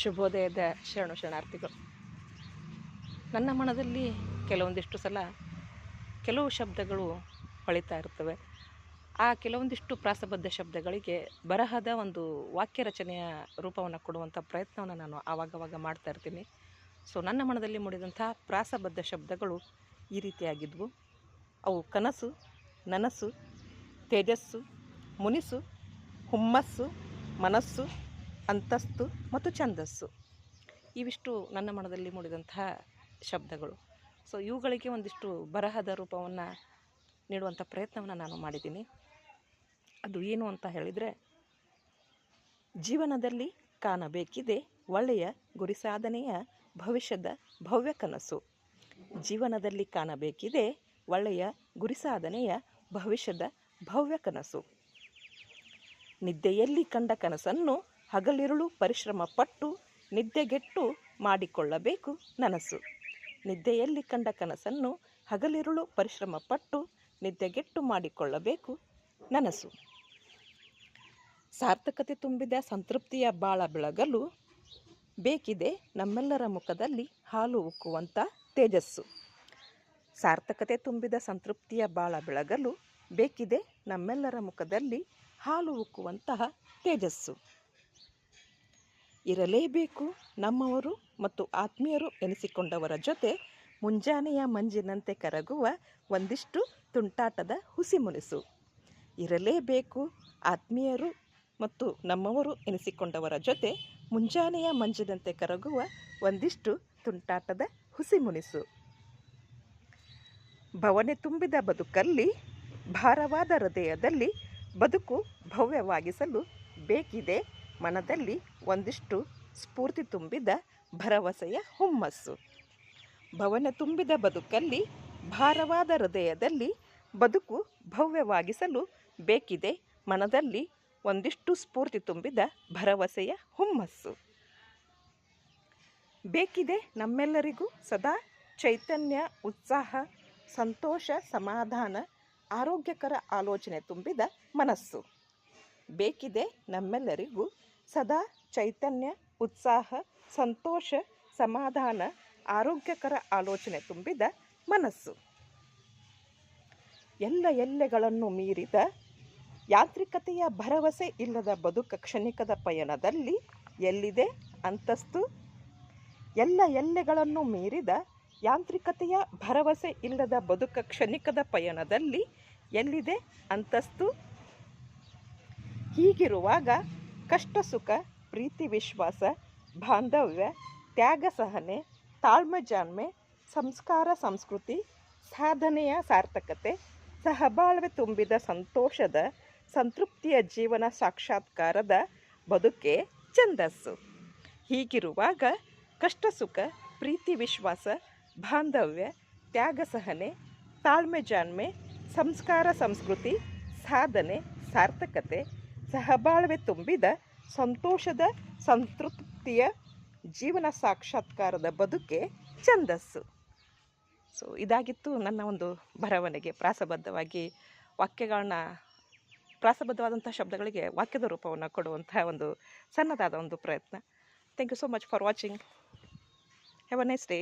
ಶುಭೋದಯದ ಶರಣಾರ್ಥಿಗಳು. ನನ್ನ ಮನದಲ್ಲಿ ಕೆಲವೊಂದಿಷ್ಟು ಸಲ ಕೆಲವು ಶಬ್ದಗಳು ಹೊಳಿತಾ ಇರ್ತವೆ. ಆ ಕೆಲವೊಂದಿಷ್ಟು ಪ್ರಾಸಬದ್ಧ ಶಬ್ದಗಳಿಗೆ ಬರಹದ ಒಂದು ವಾಕ್ಯ ರಚನೆಯ ರೂಪವನ್ನು ಕೊಡುವಂಥ ಪ್ರಯತ್ನವನ್ನು ನಾನು ಆವಾಗವಾಗ ಮಾಡ್ತಾ ಇರ್ತೀನಿ. ಸೊ ನನ್ನ ಮನದಲ್ಲಿ ಮೂಡಿದಂಥ ಪ್ರಾಸಬದ್ಧ ಶಬ್ದಗಳು ಈ ರೀತಿಯಾಗಿದ್ವು. ಅವು ಕನಸು, ನನಸು, ತೇಜಸ್ಸು, ಮುನಿಸು, ಹುಮ್ಮಸ್ಸು, ಮನಸ್ಸು, ಅಂತಸ್ತು ಮತ್ತು ಛಂದಸ್ಸು. ಇವಿಷ್ಟು ನನ್ನ ಮನದಲ್ಲಿ ಮೂಡಿದಂತಹ ಶಬ್ದಗಳು. ಸೊ ಇವುಗಳಿಗೆ ಒಂದಿಷ್ಟು ಬರಹದ ರೂಪವನ್ನು ನೀಡುವಂಥ ಪ್ರಯತ್ನವನ್ನು ನಾನು ಮಾಡಿದ್ದೀನಿ. ಅದು ಏನು ಅಂತ ಹೇಳಿದರೆ, ಜೀವನದಲ್ಲಿ ಕಾಣಬೇಕಿದೆ ಒಳ್ಳೆಯ ಗುರಿ ಸಾಧನೆಯ ಭವಿಷ್ಯದ ಭವ್ಯ ಕನಸು. ಜೀವನದಲ್ಲಿ ಕಾಣಬೇಕಿದೆ ಒಳ್ಳೆಯ ಗುರಿ ಸಾಧನೆಯ ಭವಿಷ್ಯದ ಭವ್ಯ ಕನಸು. ನಿದ್ದೆಯಲ್ಲಿ ಕಂಡ ಕನಸನ್ನು ಹಗಲಿರುಳು ಪರಿಶ್ರಮ ಪಟ್ಟು ನಿದ್ದೆಗೆಟ್ಟು ಮಾಡಿಕೊಳ್ಳಬೇಕು ನನಸು. ನಿದ್ದೆಯಲ್ಲಿ ಕಂಡ ಕನಸನ್ನು ಹಗಲಿರುಳು ಪರಿಶ್ರಮ ಪಟ್ಟು ನಿದ್ದೆಗೆಟ್ಟು ಮಾಡಿಕೊಳ್ಳಬೇಕು ನನಸು. ಸಾರ್ಥಕತೆ ತುಂಬಿದ ಸಂತೃಪ್ತಿಯ ಬಾಳ ಬೆಳಗಲು ಬೇಕಿದೆ ನಮ್ಮೆಲ್ಲರ ಮುಖದಲ್ಲಿ ಹಾಲು ಉಕ್ಕುವಂಥ ತೇಜಸ್ಸು. ಸಾರ್ಥಕತೆ ತುಂಬಿದ ಸಂತೃಪ್ತಿಯ ಬಾಳ ಬೆಳಗಲು ಬೇಕಿದೆ ನಮ್ಮೆಲ್ಲರ ಮುಖದಲ್ಲಿ ಹಾಲು ಉಕ್ಕುವಂತಹ ತೇಜಸ್ಸು. ಇರಲೇಬೇಕು ನಮ್ಮವರು ಮತ್ತು ಆತ್ಮೀಯರು ಎನಿಸಿಕೊಂಡವರ ಜೊತೆ ಮುಂಜಾನೆಯ ಮಂಜಿನಂತೆ ಕರಗುವ ಒಂದಿಷ್ಟು ತುಂಟಾಟದ ಹುಸಿ ಮುನಿಸು. ಇರಲೇಬೇಕು ಆತ್ಮೀಯರು ಮತ್ತು ನಮ್ಮವರು ಎನಿಸಿಕೊಂಡವರ ಜೊತೆ ಮುಂಜಾನೆಯ ಮಂಜಿನಂತೆ ಕರಗುವ ಒಂದಿಷ್ಟು ತುಂಟಾಟದ ಹುಸಿ ಮುನಿಸು. ಭವನೆ ತುಂಬಿದ ಬದುಕಲ್ಲಿ ಭಾರವಾದ ಹೃದಯದಲ್ಲಿ ಬದುಕು ಭವ್ಯವಾಗಿಸಲು ಬೇಕಿದೆ ಮನದಲ್ಲಿ ಒಂದಿಷ್ಟು ಸ್ಫೂರ್ತಿ ತುಂಬಿದ ಭರವಸೆಯ ಹುಮ್ಮಸ್ಸು. ಭವನೆ ತುಂಬಿದ ಬದುಕಲ್ಲಿ ಭಾರವಾದ ಹೃದಯದಲ್ಲಿ ಬದುಕು ಭವ್ಯವಾಗಿಸಲು ಬೇಕಿದೆ ಮನದಲ್ಲಿ ಒಂದಿಷ್ಟು ಸ್ಫೂರ್ತಿ ತುಂಬಿದ ಭರವಸೆಯ ಹುಮ್ಮಸ್ಸು. ಬೇಕಿದೆ ನಮ್ಮೆಲ್ಲರಿಗೂ ಸದಾ ಚೈತನ್ಯ, ಉತ್ಸಾಹ, ಸಂತೋಷ, ಸಮಾಧಾನ, ಆರೋಗ್ಯಕರ ಆಲೋಚನೆ ತುಂಬಿದ ಮನಸ್ಸು. ಬೇಕಿದೆ ನಮ್ಮೆಲ್ಲರಿಗೂ ಸದಾ ಚೈತನ್ಯ, ಉತ್ಸಾಹ, ಸಂತೋಷ, ಸಮಾಧಾನ, ಆರೋಗ್ಯಕರ ಆಲೋಚನೆ ತುಂಬಿದ ಮನಸ್ಸು. ಎಲ್ಲ ಎಲ್ಲೆಗಳನ್ನು ಮೀರಿದ ಯಾಂತ್ರಿಕತೆಯ ಭರವಸೆ ಇಲ್ಲದ ಬದುಕ ಕ್ಷಣಿಕದ ಪಯಣದಲ್ಲಿ ಎಲ್ಲಿದೆ ಅಂತಸ್ತು. ಎಲ್ಲ ಎಲ್ಲೆಗಳನ್ನು ಮೀರಿದ ಯಾಂತ್ರಿಕತೆಯ ಭರವಸೆ ಇಲ್ಲದ ಬದುಕ ಕ್ಷಣಿಕದ ಪಯಣದಲ್ಲಿ ಎಲ್ಲಿದೆ ಅಂತಸ್ತು. ಹೀಗಿರುವಾಗ ಕಷ್ಟ ಸುಖ, ಪ್ರೀತಿ ವಿಶ್ವಾಸ, ಬಾಂಧವ್ಯ, ತ್ಯಾಗ ಸಹನೆ, ತಾಳ್ಮೆ ಜಾಣ್ಮೆ, ಸಂಸ್ಕಾರ ಸಂಸ್ಕೃತಿ, ಸಾಧನೆಯ ಸಾರ್ಥಕತೆ, ಸಹಬಾಳ್ವೆ ತುಂಬಿದ ಸಂತೋಷದ ಸಂತೃಪ್ತಿಯ ಜೀವನ ಸಾಕ್ಷಾತ್ಕಾರದ ಬದುಕೆ ಛಂದಸ್ಸು. ಹೀಗಿರುವಾಗ ಕಷ್ಟ ಸುಖ, ಪ್ರೀತಿ ವಿಶ್ವಾಸ, ಬಾಂಧವ್ಯ, ತ್ಯಾಗ ಸಹನೆ, ತಾಳ್ಮೆ ಜಾಣ್ಮೆ, ಸಂಸ್ಕಾರ ಸಂಸ್ಕೃತಿ, ಸಾಧನೆ ಸಾರ್ಥಕತೆ, ಸಹಬಾಳ್ವೆ ತುಂಬಿದ ಸಂತೋಷದ ಸಂತೃಪ್ತಿಯ ಜೀವನ ಸಾಕ್ಷಾತ್ಕಾರದ ಬದುಕೆ ಛಂದಸ್ಸು. ಸೊ ಇದಾಗಿತ್ತು ನನ್ನ ಒಂದು ಬರವಣಿಗೆ. ಪ್ರಾಸಬದ್ಧವಾಗಿ ವಾಕ್ಯಗಳನ್ನ, ಪ್ರಾಸಬದ್ಧವಾದಂಥ ಶಬ್ದಗಳಿಗೆ ವಾಕ್ಯದ ರೂಪವನ್ನು ಕೊಡುವಂಥ ಒಂದು ಸಣ್ಣದಾದ ಒಂದು ಪ್ರಯತ್ನ. Thank you so much for watching. Have a nice day.